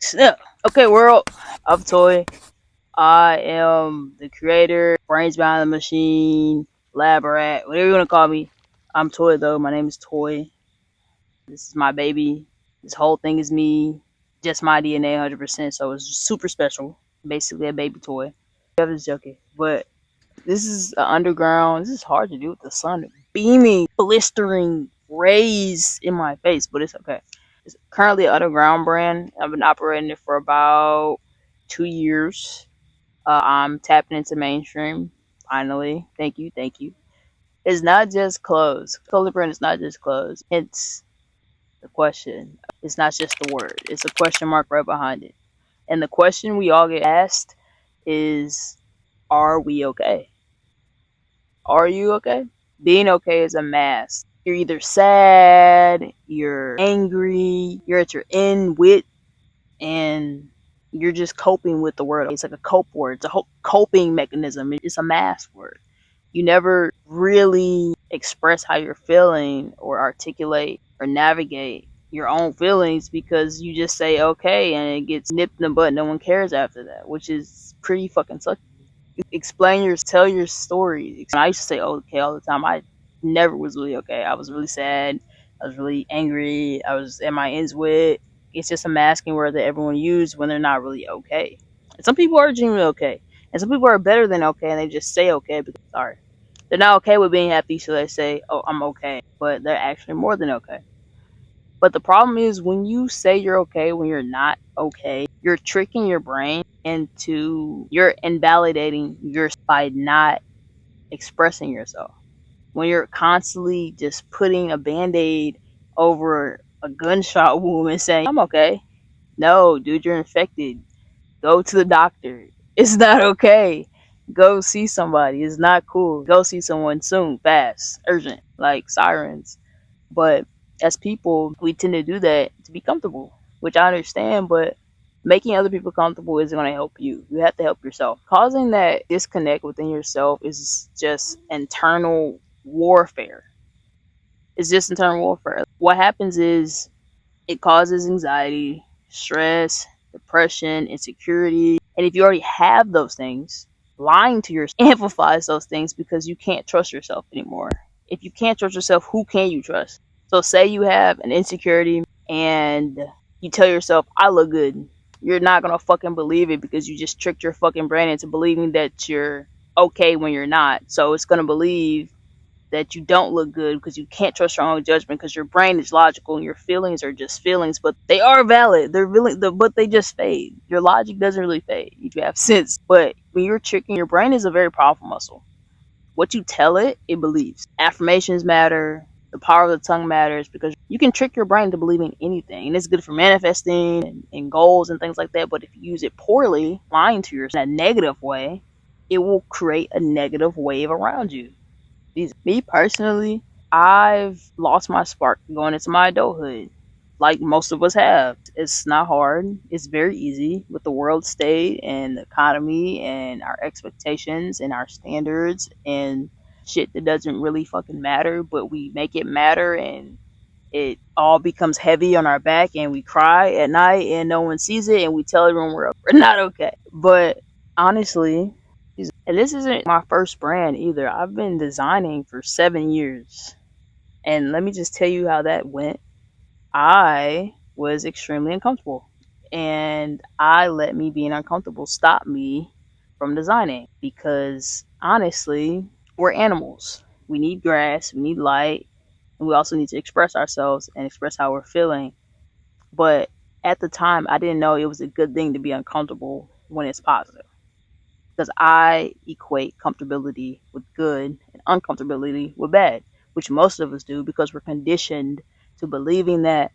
Snap. Okay, world of toy. I am the creator, brains behind the machine, lab rat, whatever you want to call me. I'm Toy though. My name is Toy. This is my baby. This whole thing is me. Just my DNA 100%. So it's super special. Basically a baby toy. I was joking. But this is underground. This is hard to do with the sun beaming, blistering rays in my face, but it's okay. It's currently an underground brand. I've been operating it for about 2 years. I'm tapping into mainstream. Finally, thank you. It's not just clothes. Clothing brand is not just clothes. Hence the question. It's not just the word. It's a question mark right behind it. And the question we all get asked is, are we okay? Are you okay? Being okay is a mask. You're either sad, you're angry, you're at your end wit, and you're just coping with the word. It's like a cope word. It's a coping mechanism. It's a mask word. You never really express how you're feeling or articulate or navigate your own feelings because you just say okay and it gets nipped in the butt. No one cares after that, which is pretty fucking sucky. Tell your story. I used to say okay all the time. I never was really okay. I was really sad. I was really angry. I was at my ends with. It's just a masking word that everyone uses when they're not really okay. And some people are genuinely okay, and some people are better than okay, and they just say okay because sorry, they're not okay with being happy, so they say, "Oh, I'm okay," but they're actually more than okay. But the problem is when you say you're okay when you're not okay, you're tricking your brain into you're invalidating yourself by not expressing yourself. When you're constantly just putting a band-aid over a gunshot wound and saying, I'm okay. No, dude, you're infected. Go to the doctor. It's not okay. Go see somebody. It's not cool. Go see someone soon, fast, urgent, like sirens. But as people, we tend to do that to be comfortable, which I understand, but making other people comfortable isn't going to help you. You have to help yourself. Causing that disconnect within yourself is just internal warfare. It's just internal warfare. What happens is it causes anxiety, stress, depression, insecurity. And if you already have those things, lying to yourself amplifies those things because you can't trust yourself anymore. If you can't trust yourself, who can you trust? So say you have an insecurity and you tell yourself, I look good. You're not gonna fucking believe it because you just tricked your fucking brain into believing that you're okay when you're not. So it's gonna believe that you don't look good because you can't trust your own judgment because your brain is logical and your feelings are just feelings, but they are valid. They're really, but they just fade. Your logic doesn't really fade. You have sense, but when you're tricking, your brain is a very powerful muscle. What you tell it, it believes. Affirmations matter. The power of the tongue matters because you can trick your brain to believing anything, and it's good for manifesting and goals and things like that. But if you use it poorly, lying to yourself in a negative way, it will create a negative wave around you. Me personally, I've lost my spark going into my adulthood, like most of us have. It's not hard. It's very easy with the world state and the economy and our expectations and our standards and shit that doesn't really fucking matter, but we make it matter and it all becomes heavy on our back and we cry at night and no one sees it and we tell everyone we're not okay. But honestly, and this isn't my first brand either. I've been designing for 7 years. And let me just tell you how that went. I was extremely uncomfortable. And I let me being uncomfortable stop me from designing. Because honestly, we're animals. We need grass, we need light, and we also need to express ourselves and express how we're feeling. But at the time, I didn't know it was a good thing to be uncomfortable when it's positive because I equate comfortability with good and uncomfortability with bad, which most of us do because we're conditioned to believing that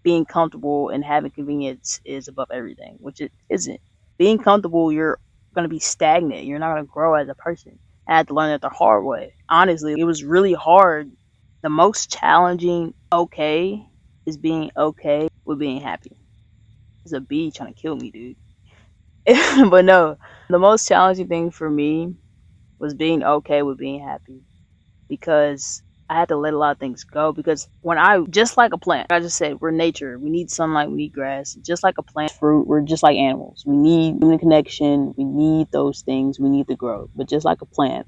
being comfortable and having convenience is above everything, which it isn't. Being comfortable, you're going to be stagnant. You're not going to grow as a person. I had to learn that the hard way. Honestly, it was really hard. The most challenging okay is being okay with being happy. There's a bee trying to kill me, dude. But no, the most challenging thing for me was being okay with being happy because I had to let a lot of things go because when I, just like a plant, like I just said, we're nature. We need sunlight, we need grass. Just like a plant, fruit, we're just like animals. We need human connection, we need those things, we need to grow. But just like a plant,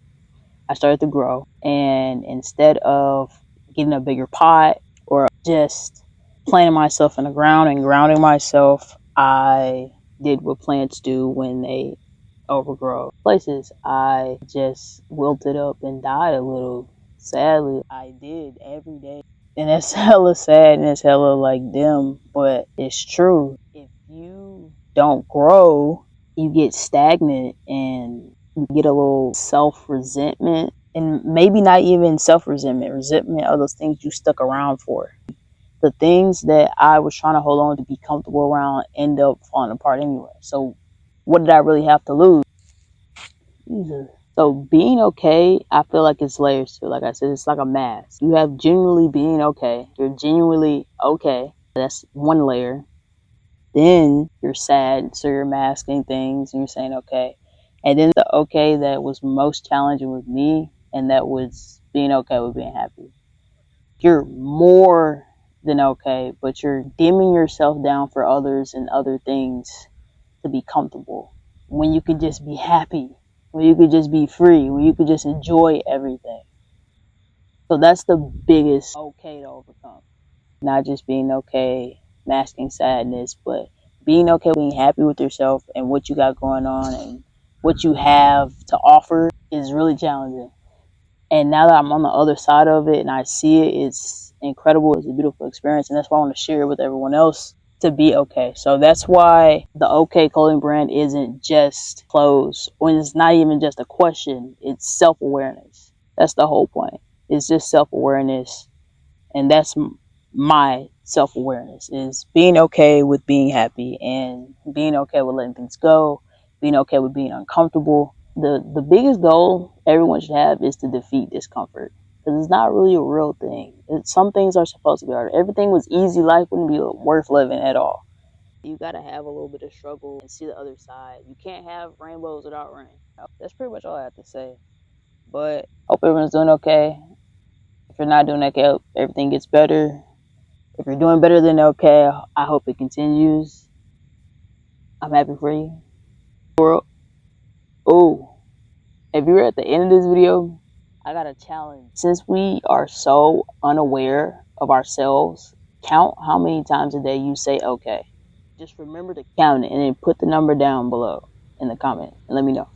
I started to grow. And instead of getting a bigger pot or just planting myself in the ground and grounding myself, I did what plants do when they overgrow places. I just wilted up and died a little. Sadly, I did every day. And it's hella sad and it's hella like dim, but it's true. If you don't grow, you get stagnant and you get a little self resentment, and maybe not even self resentment, resentment of those things you stuck around for. The things that I was trying to hold on to be comfortable around end up falling apart anyway. So, what did I really have to lose? Jesus. So being okay, I feel like it's layers too. Like I said, it's like a mask. You have genuinely being okay. You're genuinely okay. That's one layer. Then you're sad, so you're masking things and you're saying okay. And then the okay that was most challenging with me, and that was being okay with being happy. You're more than okay, but you're dimming yourself down for others and other things to be comfortable. When you could just be happy, when you could just be free, when you could just enjoy everything. So that's the biggest okay to overcome. Not just being okay, masking sadness, but being okay, being happy with yourself and what you got going on and what you have to offer is really challenging. And now that I'm on the other side of it and I see it, it's incredible. It's a beautiful experience. And that's why I want to share it with everyone else to be okay. So that's why the OK clothing brand isn't just clothes, when it's not even just a question, it's self awareness. That's the whole point. It's just self awareness. And that's my self awareness, is being okay with being happy and being okay with letting things go, being okay with being uncomfortable. The biggest goal everyone should have is to defeat discomfort, because it's not really a real thing. Some things are supposed to be hard. If everything was easy, life wouldn't be worth living at all. You got to have a little bit of struggle and see the other side. You can't have rainbows without rain. That's pretty much all I have to say. But hope everyone's doing okay. If you're not doing okay, I hope everything gets better. If you're doing better than okay, I hope it continues. I'm happy for you. World. Oh, if you're at the end of this video, I got a challenge. Since we are so unaware of ourselves, count how many times a day you say okay. Just remember to count it and then put the number down below in the comment and let me know.